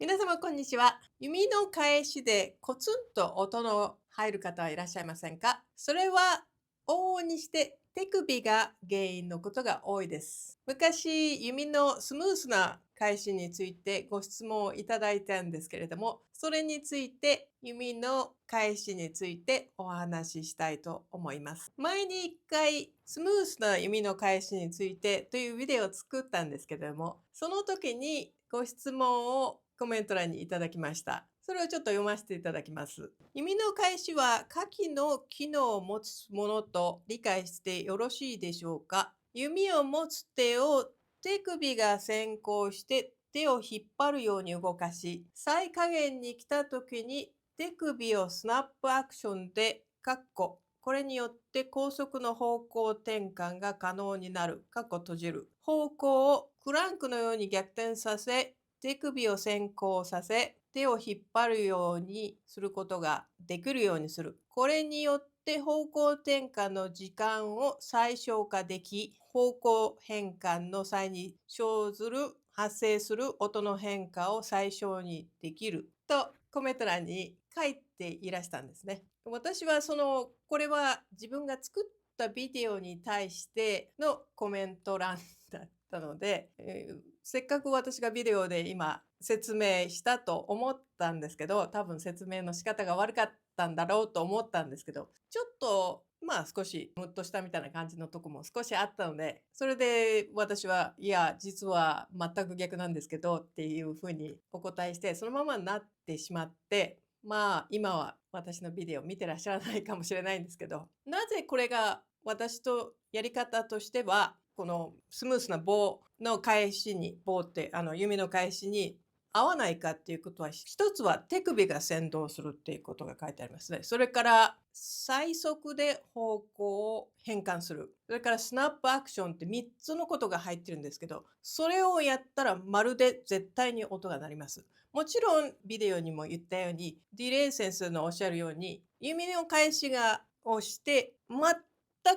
皆様こんにちは。弓の返しでコツンと音の入る方はいらっしゃいませんか？それは往々にして手首が原因のことが多いです。昔、弓のスムースな返しについてご質問をいただいたんですけれども、それについて弓の返しについてお話ししたいと思います。前に一回スムースな弓の返しについてというビデオを作ったんですけれども、その時にご質問をコメント欄にいただきました。それをちょっと読ませていただきます。弓の返しは下記の機能を持つものと理解してよろしいでしょうか？弓を持つ手を手首が先行して手を引っ張るように動かし、最下限に来た時に手首をスナップアクションで、これによって高速の方向転換が可能になる、閉じる。方向をクランクのように逆転させ、手首を先行させ、手を引っ張るようにすることができるようにする。これによって方向転換の時間を最小化でき、方向変換の際に発生する音の変化を最小にできるとコメント欄に書いていらしたんですね。私はこれは自分が作ったビデオに対してのコメント欄だったので、せっかく私がビデオで今説明したと思ったんですけど、多分説明の仕方が悪かったんだろうと思ったんですけど、ちょっと少しムッとしたみたいな感じのとこも少しあったので、それで私は、いや、実は全く逆なんですけどっていうふうにお答えして、そのままになってしまって、今は私のビデオ見てらっしゃらないかもしれないんですけど、なぜこれが私とやり方としては、このスムースな棒って弓の返しに合わないかっていうことは、一つは手首が先導するっていうことが書いてありますね。それから最速で方向を変換する。それからスナップアクションって3つのことが入ってるんですけど、それをやったらまるで絶対に音が鳴ります。もちろんビデオにも言ったように、ディレイ先生のおっしゃるように、弓の返しをして全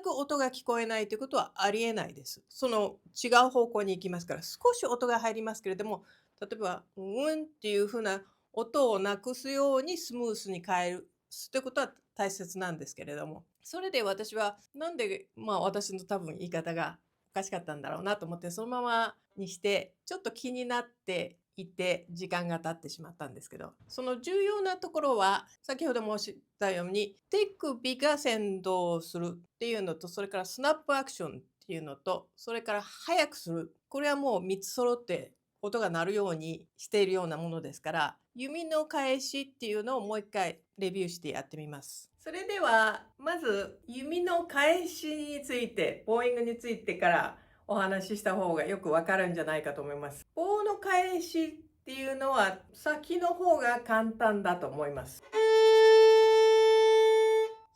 く音が聞こえないということはありえないです。その違う方向に行きますから、少し音が入りますけれども、例えば、うんっていう風な音をなくすようにスムースに変えるということは大切なんですけれども、それで私はなんで、私の多分言い方がおかしかったんだろうなと思って、そのままにして、ちょっと気になっていて、時間が経ってしまったんですけど、その重要なところは、先ほど申したように、手首が先導するっていうのと、それからスナップアクションっていうのと、それから速くする。これはもう3つ揃って音が鳴るようにしているようなものですから、弓の返しっていうのをもう一回レビューしてやってみます。それでは、まず弓の返しについて、ボーイングについてからお話しした方がよくわかるんじゃないかと思います。棒の返しっていうのは先の方が簡単だと思います。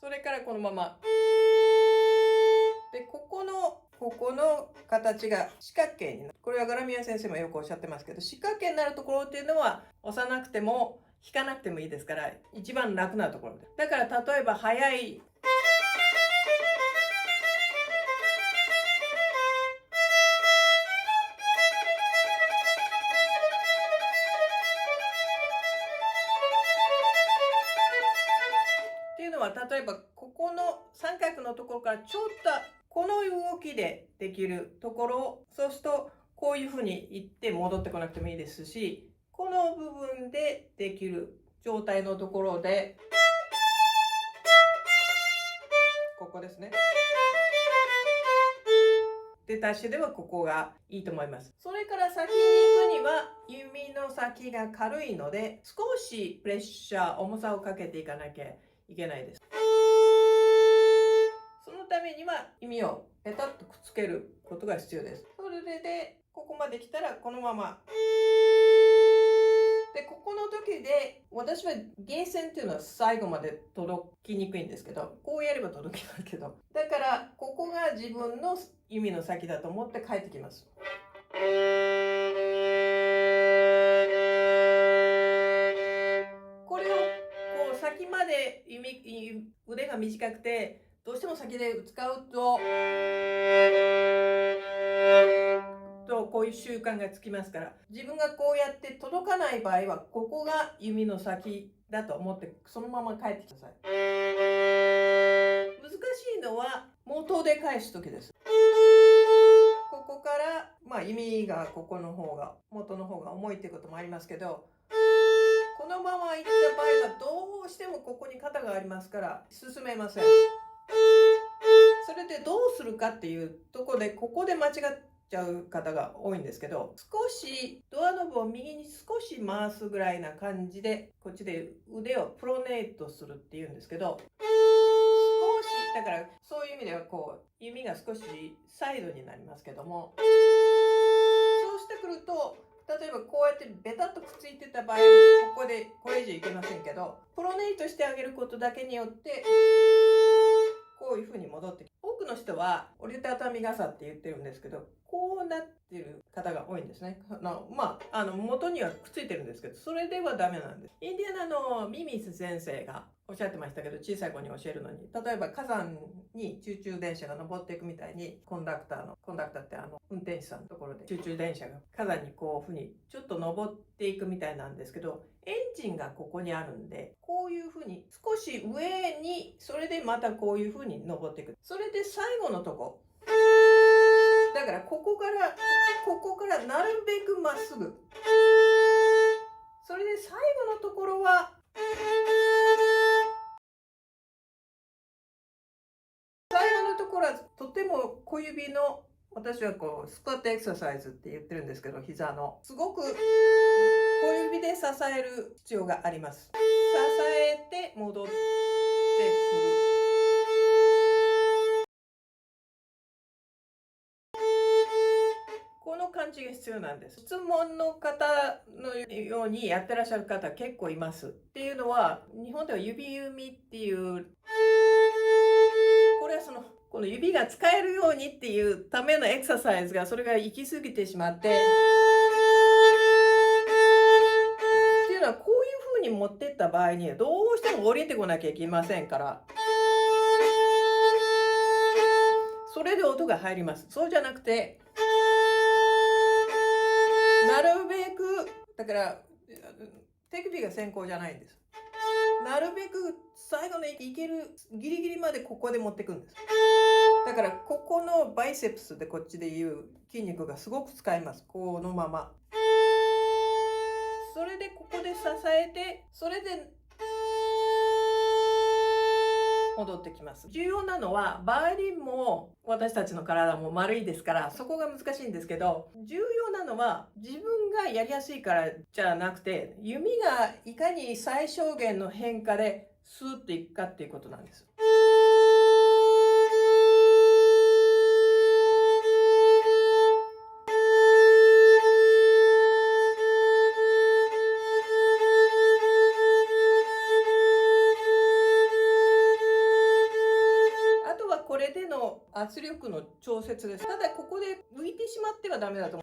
それからこのまま。で、ここの形が四角形になる。これはガラミア先生もよくおっしゃってますけど、四角形になるところっていうのは押さなくても弾かなくてもいいですから、一番楽なところで。だから例えば速いっていうのは、例えばここの三角のところからちょっとこの動きでできるところを、そうするとこういうふうに行って戻ってこなくてもいいですし、この部分でできる状態のところで、ここですね。出だしではここがいいと思います。それから先に行くには弓の先が軽いので、少しプレッシャー、重さをかけていかなきゃいけないです。そのためには弓をペタッとくっつけることが必要です。それで、ここまで来たらこのまま。で、ここの時で、私はゲーセンっていうのは最後まで届きにくいんですけど、こうやれば届きますけど、だから、ここが自分の弓の先だと思って帰ってきます。これをこう先まで腕が短くて、どうしても先で使うと、こういう習慣がつきますから、自分がこうやって届かない場合は、ここが指の先だと思ってそのまま帰ってきてください。難しいのは元で返す時です。ここから、弓がここの方が元の方が重いっていうこともありますけど、このままいった場合はどうしてもここに肩がありますから進めません。それでどうするかっていうところで、ここで間違っちゃう方が多いんですけど、少しドアノブを右に少し回すぐらいな感じで、こっちで腕をプロネートするっていうんですけど、少しだからそういう意味では弓が少しサイドになりますけども、そうしてくると、例えばこうやってベタっとくっついてた場合はここでこれ以上いけませんけど、プロネートしてあげることだけによってこういう風に戻ってきて、多くの人は折りたたみ傘って言ってるんですけど、こうなってる方が多いんですね。元にはくっついてるんですけど、それではダメなんです。インディアナのミミス先生がおっしゃってましたけど、小さい子に教えるのに、例えば火山にチューチュー電車が登っていくみたいに、コンダクターって運転手さんのところでチューチュー電車が火山にこういう風にちょっと登っていくみたいなんですけど、エンジンがここにあるんで、こういう風に少し上に、それでまたこういう風に登っていく。それで最後のとこ、だからここからなるべくまっすぐ。それで最後のところはとても小指の、私はスクワットエクササイズって言ってるんですけど、膝のすごく小指で支える必要があります。支えて戻ってくる。この感じが必要なんです。質問の方のようにやってらっしゃる方結構います。っていうのは、日本では指弓っていう、これはこの指が使えるようにっていうためのエクササイズが、それが行き過ぎてしまって、っていうのはこういう風に持ってった場合にどうしても降りてこなきゃいけませんから、それで音が入ります。そうじゃなくて、なるべくだから手首が先行じゃないんです。なるべく最後のいけるギリギリまでここで持っていくんです。だからここのバイセプスでこっちでいう筋肉がすごく使います。このまま。それでここで支えて、それで戻ってきます。重要なのは、バイオリンも私たちの体も丸いですから、そこが難しいんですけど、重要なのは自分がやりやすいからじゃなくて、弓がいかに最小限の変化でスーッといくかっていうことなんです。これでの圧力の調節です。ただここで浮いてしまってはダメだと思う。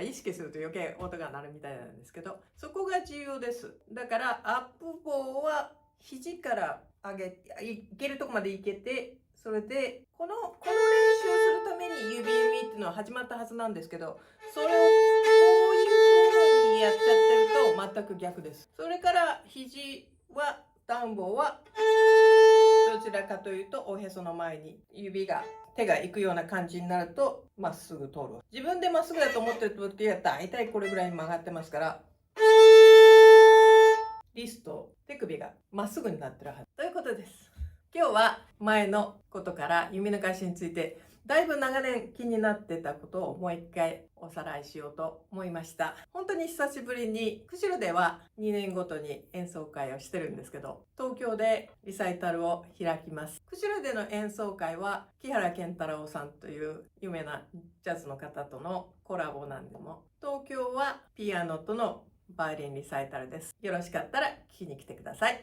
意識すると余計音が鳴るみたいなんですけど、そこが重要です。だからアップボーは肘から上げていけるとこまでいけて、それでこの練習をするために指弓っていうのは始まったはずなんですけど、それをこういう風にやっちゃってると全く逆です。それから肘はダウンボーはどちらかというとおへその前に手が行くような感じになるとまっすぐ通る。自分でまっすぐだと思ってる時は大体これぐらいに曲がってますから、リスト、手首がまっすぐになってるはずということです。今日は前のことから弓の返しについてだいぶ長年気になってたことをもう一回おさらいしようと思いました。本当に久しぶりに、釧路では2年ごとに演奏会をしてるんですけど、東京でリサイタルを開きます。釧路での演奏会は木原健太郎さんという有名なジャズの方とのコラボなんでも、東京はピアノとのバイオリンリサイタルです。よろしかったら聞きに来てください。